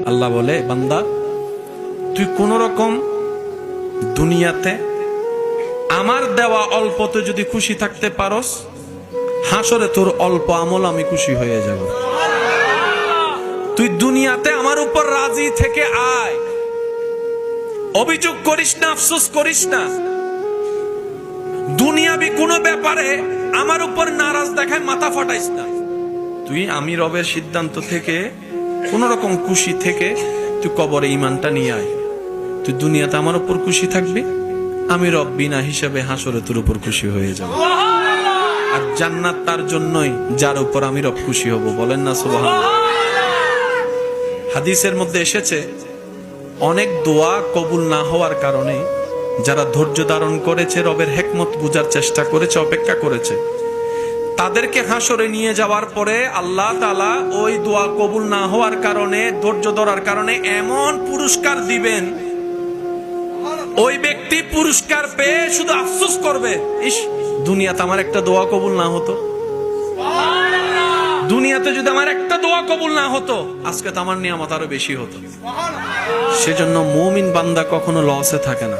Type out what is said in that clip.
আল্লাহ বলে, বান্দা তুই কোন রকম দুনিয়াতে আমার দেওয়া অল্পতে যদি খুশি থাকতে পারস, হাসরে তোর অল্প আমল আমি খুশি হয়ে যাব। তুই দুনিয়াতে আমার উপর রাজি থেকে আয়, অভিযোগ করিস না, আফসোস করিস না। দুনিয়াবি কোনো ব্যাপারে আমার উপর নারাজ দেখায় মাথা ফাটাইস না। তুই আমি রবের সিদ্ধান্ত থেকে কোন রকম খুশি থেকে তুই কবরে ইমানটা নিয়ে আয়। তুই দুনিয়াতে আমার উপর খুশি থাকবি, আমি রব বিনা হিসাবে হাসরে তোর উপর খুশি হয়ে যাব। আর জান্নাত তার জন্যই যার উপর আমি রব খুশি হব। বলেন না সুবহানাল্লাহ। হাদিসের মধ্যে এসেছে, অনেক দোয়া কবুল না হওয়ার কারণে যারা ধৈর্য ধারণ করেছে, রবের হিকমত বুঝার চেষ্টা করেছে, অপেক্ষা করেছে, তাদেরকে হাসরে নিয়ে যাওয়ার পরে আল্লাহ তাআলা ওই দোয়া কবুল না হওয়ার কারণে, ধৈর্য ধরার কারণে এমন পুরস্কার দিবেন, ওই ব্যক্তি পুরস্কার পেয়ে শুধু আফসোস করবে, ইস দুনিয়াতে আমার একটা দোয়া কবুল না হতো, দুনিয়াতে যদি আমার একটা দোয়া কবুল না হতো, আজকে তো আমার নিয়ামত আরো বেশি হতো। সেজন্য মুমিন বান্দা কখনো লসে থাকে না।